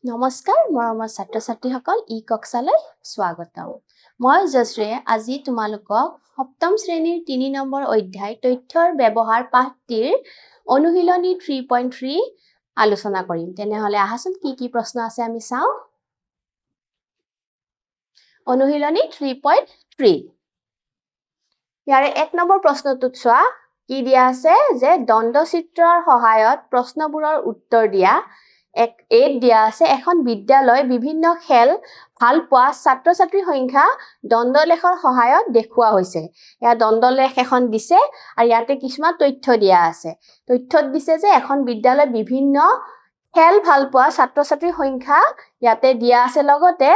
নমস্কাৰ মৰমৰ ছাত্ৰ ছাত্ৰীসকল কক্সালৈ স্বাগতম মই জশ্ৰী আজি তোমালোকক সপ্তম শ্ৰেণীৰ 3 নম্বৰ অধ্যায় তথ্যৰ ব্যৱহাৰ পাঠটিৰ অনুশীলনী 3.3 আলোচনা কৰিম তেনেহলে আহাচোন কি প্ৰশ্ন আছে আমি চাও অনুশীলনী 3.3 ইয়াৰে 1 নম্বৰ প্ৰশ্নটোত চোৱা কি দিয়া আছে যে দ্বন্দ্বচিত্ৰৰ সহায়ত প্ৰশ্নবোৰৰ উত্তৰ দিয়া এক দিয়া আছে এখন বিদ্যালয় বিভিন্ন খেল ভাল পোৱা ছাত্ৰ-ছাত্ৰীৰ সংখ্যা দ্বন্দ্বলেখৰ সহায়ত দেখুওৱা হৈছে ইয়া দ্বন্দ্বলেখ এখন দিছে আৰু ইয়াতে কিছুমান তথ্য দিয়া আছে তথ্যত দিছে যে এখন বিদ্যালয় বিভিন্ন খেল ভাল পোৱা ছাত্ৰ-ছাত্ৰীৰ সংখ্যা ইয়াতে দিয়া আছে লগতে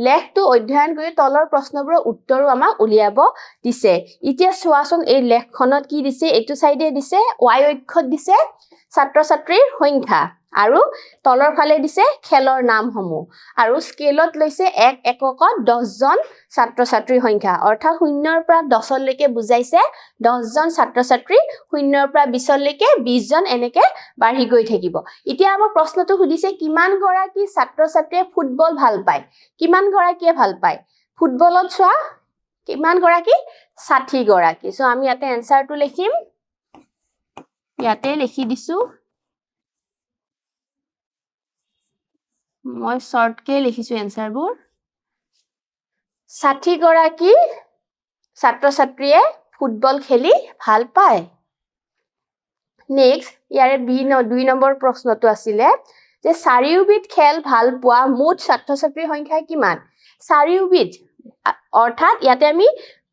লেখটো অধ্যয়ন কৰি তলৰ প্ৰশ্নবোৰৰ উত্তৰো আমাক উলিয়াব দিছে এতিয়া চোৱাচোন এই লেখখনত কি দিছে এটো সাইডে দিছে y অক্ষত দিছে ছাত্ৰ-ছাত্ৰীৰ সংখ্যা আৰু তলৰ ফালে দিছে খেলৰ নামসমূহ আৰু স্কেলত লৈছে 1 এককত 10 জন ছাত্ৰ-ছাত্ৰীৰ সংখ্যা অৰ্থাৎ 0 ৰ পৰা 10 লৈকে বুজাইছে 10 জন ছাত্ৰ-ছাত্ৰী 0 ৰ পৰা 20 লৈকে 20 জন এনেকে বাঢ়ি গৈ থাকিব এতিয়া আমাৰ প্ৰশ্নটো সুধিছে কিমান গৰাকী ছাত্ৰ-ছাত্ৰীয়ে ফুটবল ভাল পায় কিমান গৰাকীয়ে ভাল পায় ফুটবলত চোৱা কিমান গৰাকী 60 গৰাকী সো আমি ইয়াতে এনসাৰটো লিখিম ইয়াতে লিখি দিছো মই শৰ্টকে লিখিছো এনসাৰবোৰ 60 গৰাকী ছাত্ৰ-ছাত্ৰীয়ে ফুটবল খেলি ভাল পায় নেক্সট ইয়াৰে 2 নম্বৰ প্ৰশ্নটো আছিলে যে চাৰিওবিধ খেল ভাল পোৱা মুঠ ছাত্ৰ-ছাত্ৰীৰ সংখ্যা কিমান চাৰিওবিধ অৰ্থাৎ ইয়াতে আমি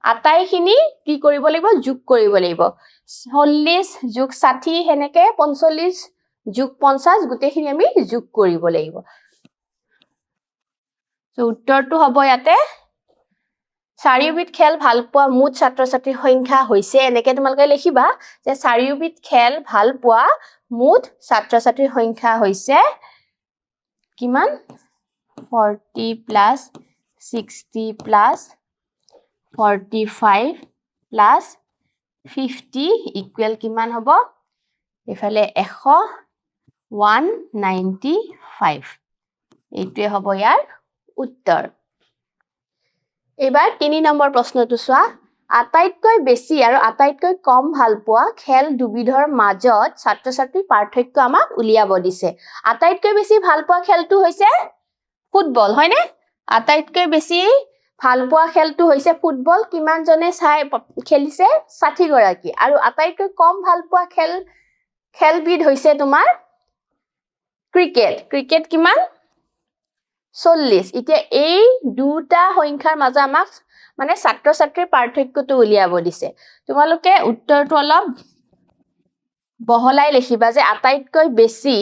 আটাইখিনি কি কৰিব লাগিব যোগ কৰিব লাগিব 40 যোগ 60 হেনেকে 45 যোগ 50 গুটেখিনি আমি যোগ কৰিব লাগিব সো উত্তৰটো হ'ব ইয়াতে চাৰিওবিধ খেল ভাল পোৱা মুঠ ছাত্ৰ-ছাত্ৰীৰ সংখ্যা হৈছে এনেকে তোমালোকে লিখিবা যে চাৰিওবিধ খেল ভাল পোৱা মুঠ ছাত্ৰ-ছাত্ৰীৰ সংখ্যা হৈছে কিমান 40 প্লাস 60 প্লাস 45 প্লাস 50 ইকুৱেল কিমান হ'ব এফালে 100 195 এইটোৱে হ'ব ইয়াৰ উত্তৰ এবাৰ 3 নম্বৰ প্ৰশ্নটো চোৱা আটাইতকৈ বেছি আৰু আটাইতকৈ কম ভাল পোৱা খেল দুবিধৰ মাজত ছাত্ৰ-ছাত্ৰীৰ পাৰ্থক্য আমাক উলিয়াব দিছে আটাইতকৈ বেছি ভাল পোৱা খেলটো হৈছে ফুটবল হয়নে আটাইতকৈ বেছি ভাল পোৱা খেলটো হৈছে ফুটবল কিমান জনে চাই খেলিছে 60 গৰাকী আৰু আটাইতকৈ কম ভাল পোৱা খেলবিধ হৈছে তোমাৰ ক্ৰিকেট কিমান 40 এতিয়া এই দুটা সংখ্যাৰ মাজত আমাক মানে ছাত্ৰ-ছাত্ৰীৰ পাৰ্থক্যটো উলিয়াব দিছে তোমালোকে উত্তৰটো অলপ বহলাই লিখিবা যে আটাইতকৈ বেছি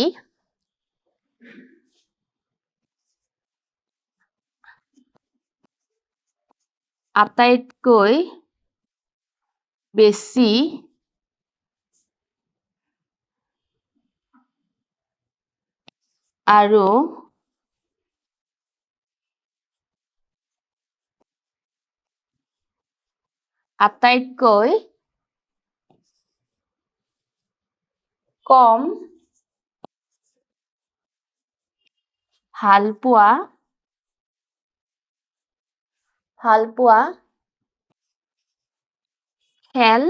আৰু আটাইতকৈ কম ভাল পোৱা খেল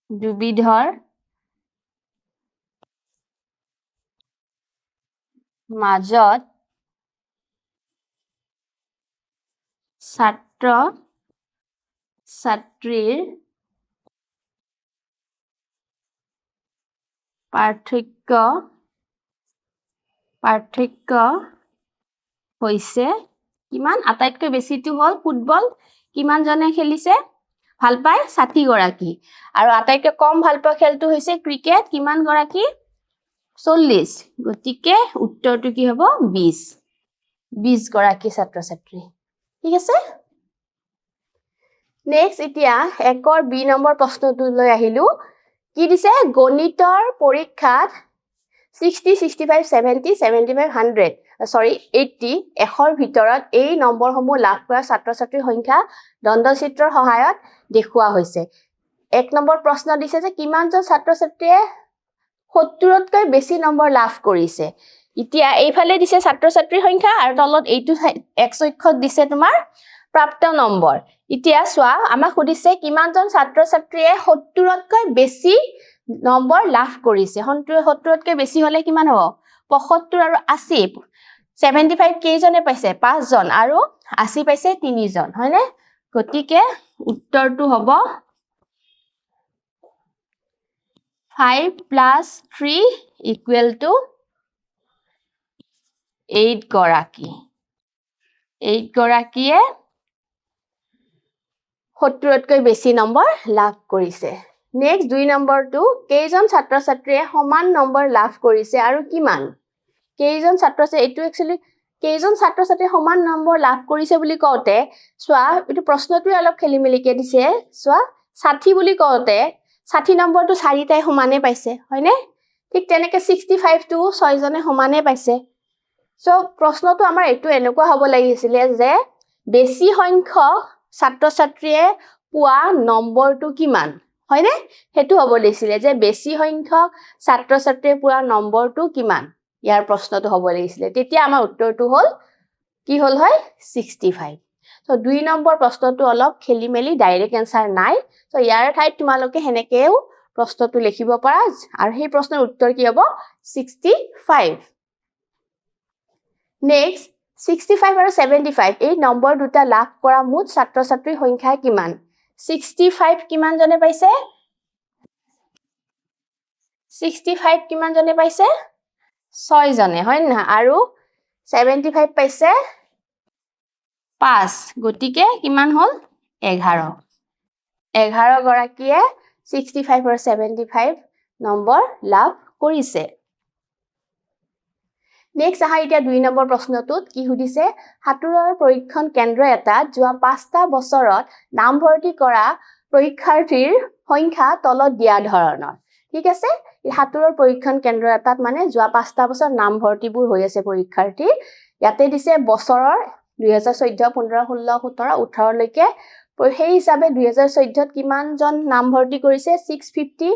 দুবিধৰ মাজত ছাত্ৰ-ছাত্ৰীৰ পাৰ্থক্য হৈছে কিমান আটাইতকৈ বেছিটো হল ফুটবল কিমান জনে খেলিছে ভাল পায় 60 গৰাকী আৰু আটাইতকৈ কম ভাল পোৱা খেলটো হৈছে ক্ৰিকেট কিমান গৰাকী 40 গতিকে উত্তৰটো কি হ'ব 20 গৰাকী ছাত্ৰ-ছাত্ৰী ঠিক আছে নেক্সট এতিয়া 1 বি নম্বৰ প্ৰশ্নটো লৈ আহিলো কি দিছে গণিতৰ পৰীক্ষাত 60 65 70 75 100 80 এশৰ ভিতৰত এই নম্বৰসমূহ লাভ কৰা ছাত্ৰ-ছাত্ৰীৰ সংখ্যা দ্বন্দ্বচিত্ৰৰ সহায়ত দেখুওৱা হৈছে 1 নম্বৰ প্ৰশ্ন দিছে যে কিমানজন ছাত্ৰ-ছাত্ৰীয়ে 70তকৈ বেছি নম্বৰ লাভ কৰিছে এতিয়া এইফালে দিছে ছাত্ৰ ছাত্ৰীৰ সংখ্যা আৰু তলত এইটো x অক্ষত দিছে তোমাৰ প্ৰাপ্ত নম্বৰ এতিয়া চোৱা আমাক সুধিছে কিমানজন ছাত্ৰ ছাত্ৰীয়ে 70তকৈ বেছি নম্বৰ লাভ কৰিছে 70তকৈ বেছি হলে কিমান হ'ব 75 আৰু 80 75 কেইজনে পাইছে 5 জন আৰু 80 পাইছে 3 জন হয়নে গতিকে উত্তৰটো হ'ব 5 plus 3 equal to 8 গৰাকী 8 গৰাকীয়ে 70তকৈ বেছি নম্বৰ লাভ কৰিছে নেক্সট 2 নম্বৰটো কেইজন ছাত্ৰ ছাত্ৰীয়ে সমান নম্বৰ লাভ কৰিছে আৰু কিমান কেইজন ছাত্ৰ ছাত্ৰী এটো একচুয়ালি কেইজন ছাত্ৰ ছাত্ৰীয়ে সমান নম্বৰ লাভ কৰিছে বুলি কওঁতে চোৱা এটো প্ৰশ্নটোৱে অলপ খেলিমেলিকে দিছে চোৱা 60 বুলি কওঁতে 60 নম্বৰটো চাৰিটাই সমানে পাইছে হয়নে ঠিক তেনেকে 65 টো 6 জনে সমানে পাইছে সো প্ৰশ্নটো আমাৰ এটো এনেকুৱা হ'ব লাগিছিল যে বেছি সংখ্যক ছাত্ৰ ছাত্ৰীয়ে পোৱা নম্বৰটো কিমান হয়নে হেতু হ'ব লাগিছিল যে বেছি সংখ্যক ছাত্ৰ ছাত্ৰীয়ে পোৱা নম্বৰটো কিমান ইয়াৰ প্ৰশ্নটো হ'ব লাগিছিল তেতিয়া আমাৰ উত্তৰটো হ'ল কি হ'ল হয় 65 সো 2 নম্বৰ প্ৰশ্নটো অলপ খেলিমেলি ডাইৰেক্ট আনসাৰ নাই সো ইয়াৰ ঠাইত তোমালোকে হেনেকেও প্ৰশ্নটো লিখিব পাৰা আৰু সেই প্ৰশ্নৰ উত্তৰ কি হ'ব 65 নেক্সট 65 আৰু 75 এই নম্বৰ দুটা লাভ কৰা মুঠ ছাত্ৰ ছাত্ৰীৰ সংখ্যা কিমান 65 কিমান জনে পাইছে 65 কিমান জনে পাইছে 6 জনে হয় না আৰু 75 পাইছে 5 গটিকে কিমান হল 11 11 গৰাকীয়ে 65 আৰু 75 নম্বৰ লাভ কৰিছে নেক্সট আহা এতিয়া 2 নম্বৰ প্ৰশ্নটোত কি সুধিছে হাতুৰৰ পৰীক্ষণ কেন্দ্ৰ এটা যোৱা 5টা বছৰত নাম ভৰ্তি কৰা পৰীক্ষাৰ্থীৰ সংখ্যা তলত দিয়া ধৰণৰ ঠিক আছে এই হাতুৰৰ পৰীক্ষণ কেন্দ্ৰ এটাত মানে যোৱা 5টা বছৰ নাম ভৰ্তিবোৰ হৈ আছে পৰীক্ষাৰ্থী ইয়াতে দিছে বছৰৰ 2014 15 16 17 18 লৈকে সেই হিচাপে 2014 ত কিমান জন নাম ভৰ্তি কৰিছে 650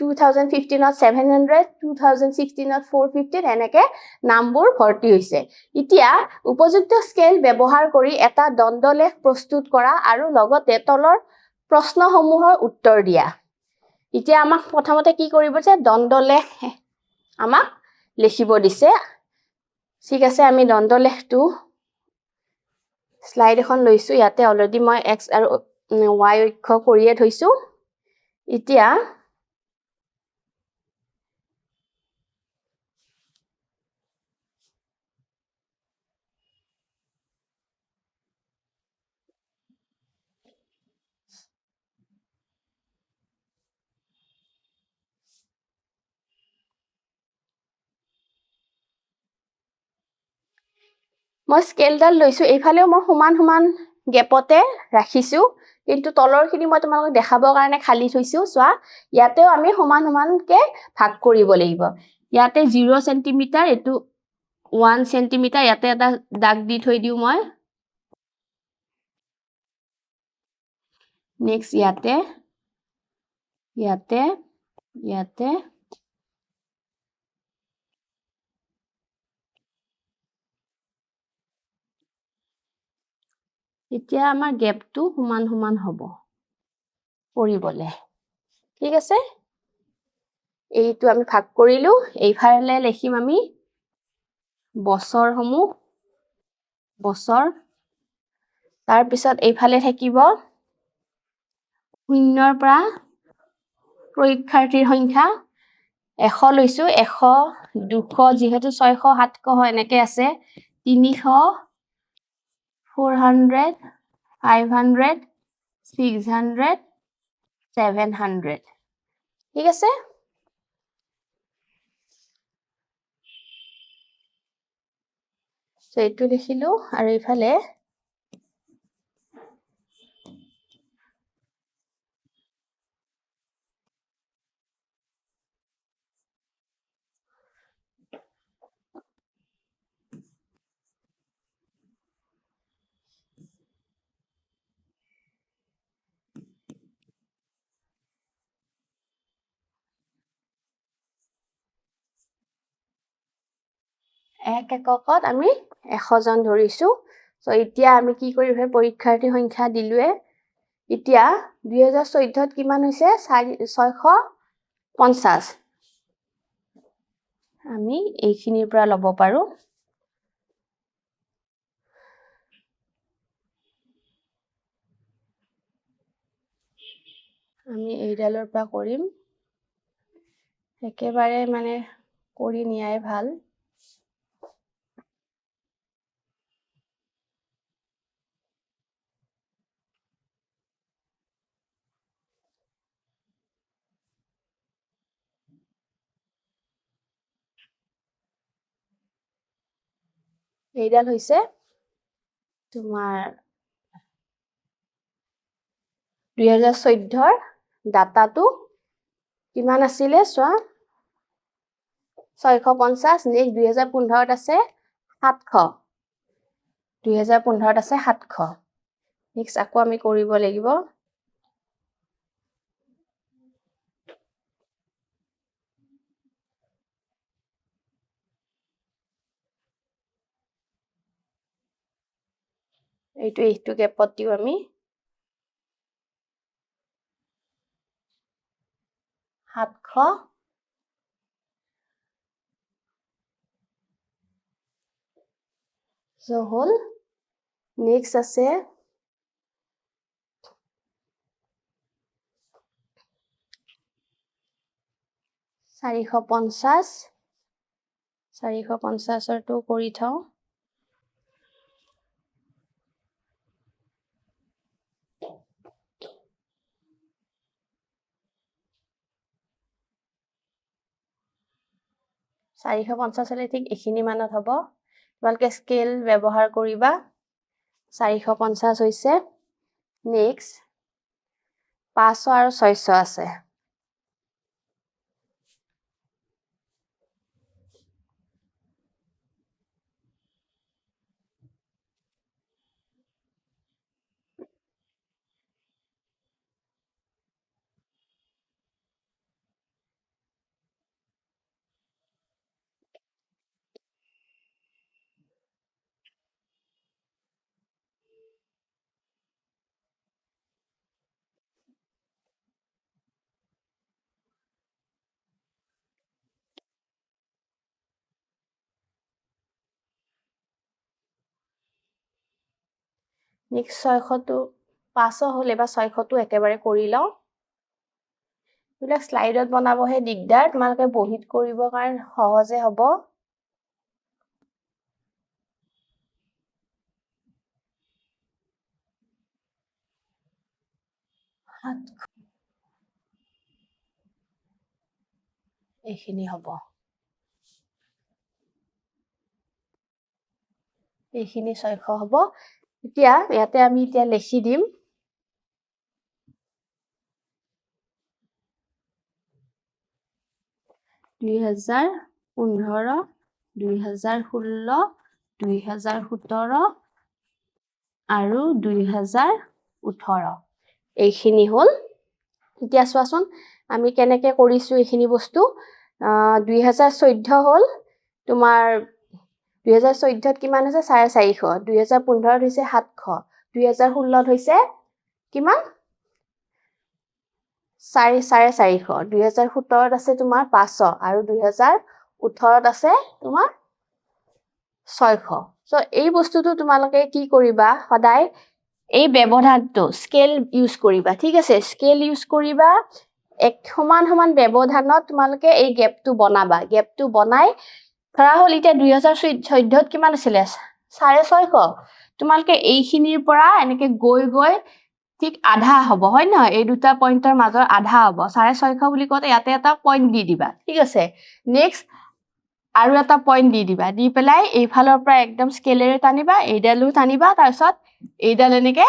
2015 ত 700 2016 ত 450 এনেকে নামবোৰ ভৰ্তি হৈছে এতিয়া উপযুক্ত স্কেল ব্যৱহাৰ কৰি এটা দ্বন্দ্বলেখ প্ৰস্তুত কৰা আৰু লগতে তলৰ প্ৰশ্নসমূহৰ উত্তৰ দিয়া এতিয়া আমাক প্ৰথমতে কি কৰিব যে দ্বন্দ্বলেখ আমাক লিখিব দিছে ঠিক আছে আমি দ্বন্দ্বলেখটো স্লাইড এখন লৈছো ইয়াতে অলৰেডি মই x আৰু y অক্ষ কৰিয়ে থৈছো এতিয়া মই স্কেলডাল লৈছো এইফালেও মই সমান গেপতে ৰাখিছো কিন্তু তলৰখিনি মই তোমালোকক দেখাবৰ কাৰণে খালি থৈছো চোৱা ইয়াতেও আমি সমানকে ভাগ কৰিব লাগিব ইয়াতে 0 সেন্টিমিটাৰ এটো 1 সেন্টিমিটাৰ ইয়াতে এটা দাগ দি থৈ দিও মই নেক্সট ইয়াতে এতিয়া আমাৰ গেপটো সমান হ'ব কৰিবলে ঠিক আছে এইটো আমি ভাগ কৰিলো এইফালে লিখিম আমি বছৰসমূহ বছৰ তাৰ পিছত এইফালে থাকিব শূন্যৰ পৰা পৰীক্ষাৰ্থীৰ সংখ্যা 100 লৈছো 100 200 যেহেতু 600 700 এনেকে আছে 300 400 500 600 700 ঠিক আছে সো এইটো লিখিলো আৰু ইফালে 1 এককত আমি 100 জন ধৰিছো সো এতিয়া আমি কি কৰিম পৰীক্ষাৰ্থী সংখ্যা দিলুৱে এতিয়া 2014 ত কিমান হৈছে 650 আমি এইখিনিৰ পৰা ল'ব পাৰো আমি এইডালৰ পৰা কৰিম একেবাৰে মানে কৰি নিয়াই ভাল এইডাল হৈছে তোমাৰ 2014 ৰ ডাটাটো কিমান আছিল চোৱা 650 নেক্সট 2015 ত আছে 700 2015 ত আছে 700 নেক্সট আকৌ আমি কৰিব লাগিব এইটো গেপত দিও আমি 700 so হল নেক্সট আছে 450 450 টো কৰি থাও চাৰিশ পঞ্চাছ হলে ঠিক এইখিনি মানত হ'ব তোমালোকে স্কেল ব্যৱহাৰ কৰিবা 450 হৈছে নেক্সট 500 আৰু 600 আছে নেক্সট 600 টো 500 হলে বা 600 টো একেবাৰে কৰি লও এইবিলাক স্লাইডত বনাবহে দিগদাৰ তোমালোকে বহিত কৰিব কাৰণ সহজে হ'ব এইখিনি হ'ব এইখিনি 600 হ'ব এতিয়া ইয়াতে আমি এতিয়া লিখি দিম 2015 2016 2017 আৰু 2018 এইখিনি হল এতিয়া চোৱাচোন আমি কেনেকে কৰিছো এইখিনি বস্তু 2014 হল তোমাৰ 2014 ত কিমান আছে 450 2015 ত হৈছে 700 2016 ত হৈছে কিমান 450 2017 ত আছে তোমাৰ 500 আৰু 2018 ত আছে তোমাৰ 600 সো এই বস্তুটো তোমালোকে কি কৰিবা সদায় এই ব্যৱধানটো স্কেল ইউজ কৰিবা ঠিক আছে স্কেল ইউজ কৰিবা এক সমান সমান ব্যৱধানত তোমালোকে এই গেপটো বনাবা গেপটো বনাই ধৰা হল এতিয়া 2014 ত কিমান আছিল 650 তোমালোকে এইখিনিৰ পৰা এনেকে গৈ গৈ ঠিক আধা হ'ব হয় না এই দুটা পইণ্টৰ মাজৰ আধা হ'ব 650 বুলি কওঁতে ইয়াতে এটা পইণ্ট দি দিবা ঠিক আছে নেক্সট আৰু এটা পইণ্ট দি দিবা দি পেলাই এইফালৰ পৰা একদম স্কেলেৰে টানিবা এইডালও টানিবা তাৰপিছত এইডাল এনেকে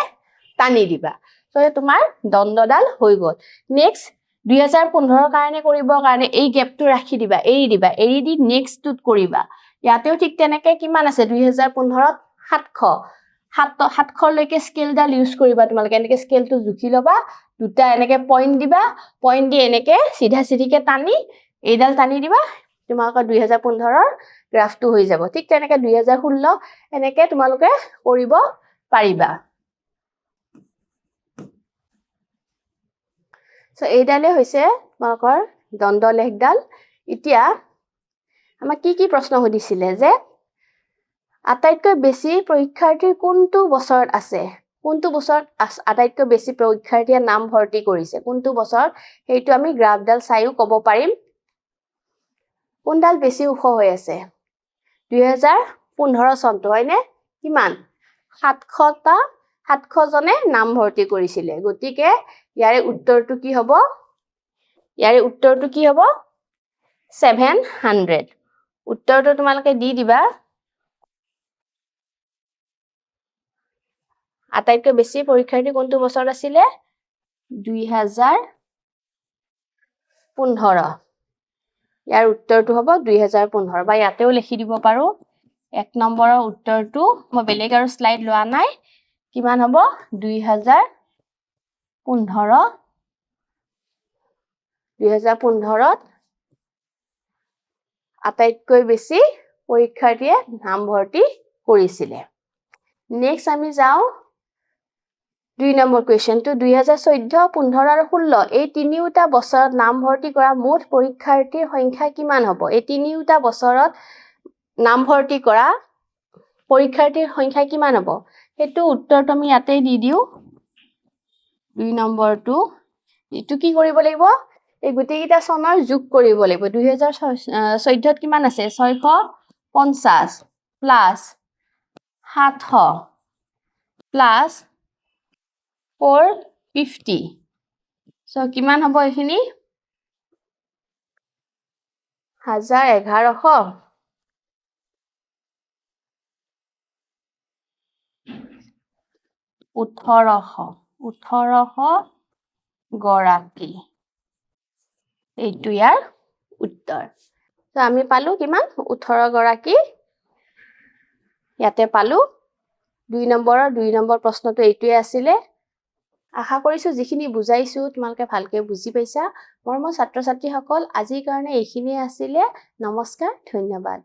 টানি দিবা সো তোমাৰ দণ্ডডাল হৈ গল নেক্সট 2015 কাৰণে কৰিবৰ কাৰণে এই গেপটো ৰাখি দিবা এৰি দি নেক্সটটোত কৰিবা ইয়াতেও ঠিক তেনেকে কিমান আছে 2015 ত 700 লৈকে স্কেলডাল ইউজ কৰিবা তোমালোকে এনেকে স্কেলটো জুখি লবা দুটা এনেকে পইণ্ট দিবা পইণ্ট দি এনেকে সিধা সিধিকে টানি এইডাল টানি দিবা তোমালোকৰ 2015 ৰ গ্ৰাফটো হৈ যাব ঠিক তেনেকৈ 2016 এনেকৈ তোমালোকে কৰিব পাৰিবা সো এইডালে হৈছে তোমালোকৰ দণ্ডলেখডাল এতিয়া আমাক কি প্ৰশ্ন সুধিছিলে যে আটাইতকৈ বেছি পৰীক্ষাৰ্থীৰ কোনটো বছৰত আছে কোনটো বছৰত আটাইতকৈ বেছি পৰীক্ষাৰ্থীয়ে নাম ভৰ্তি কৰিছে কোনটো বছৰত সেইটো আমি গ্ৰাফডাল চাইও ক'ব পাৰিম কোনডাল বেছি ওখ হৈ আছে 2015 চনটো হয়নে কিমান 700 জনে নাম ভৰ্তি কৰিছিলে গতিকে ইয়াৰে উত্তৰটো কি হ'ব 700 উত্তৰটো তোমালোকে দি দিবা আটাইতকৈ বেছি পৰীক্ষাৰ্থী কোনটো বছৰত আছিলে 2015 ইয়াৰ উত্তৰটো হ'ব 2015 বা ইয়াতেও লিখি দিব পাৰো 1 নম্বৰৰ উত্তৰটো মই বেলেগ আৰু স্লাইড লোৱা নাই কিমান হ'ব 2015ত আটাইতকৈ বেছি পৰীক্ষাৰ্থীয়ে নাম ভৰ্তি কৰিছিলে নেক্সট আমি যাও 2 নম্বৰ কোৱেশ্চনটো 2014 15 আৰু 16 এই তিনিওটা বছৰত নাম ভৰ্তি কৰা মুঠ পৰীক্ষাৰ্থীৰ সংখ্যা কিমান হ'ব এই তিনিওটা বছৰত নাম ভৰ্তি কৰা পৰীক্ষাৰ্থীৰ সংখ্যা কিমান হ'ব হেতু উত্তৰটো আমি ইয়াতে দি দিও 2 নম্বৰটো এটো কি কৰিব লাগিব এই গুটেকিটা চনৰ যোগ কৰিব লাগিব 2014ত কিমান আছে 650 প্লাস 700 প্লাস 450 সো কিমান হ'ব এখিনি 1100 1800 গৰাকী এইটো ইয়াৰ উত্তৰ তো আমি পালো কিমান 18 গৰাকী ইয়াতে পালো 2 নম্বৰ প্ৰশ্নটো এইটোৱে আছিল আশা কৰিছো যিখিনি বুজাইছো তোমালোকে ভালকে বুজি পাইছা মৰমৰ ছাত্ৰ ছাত্ৰীসকল আজিৰ কাৰণে এইখিনি আছিল নমস্কাৰ ধন্যবাদ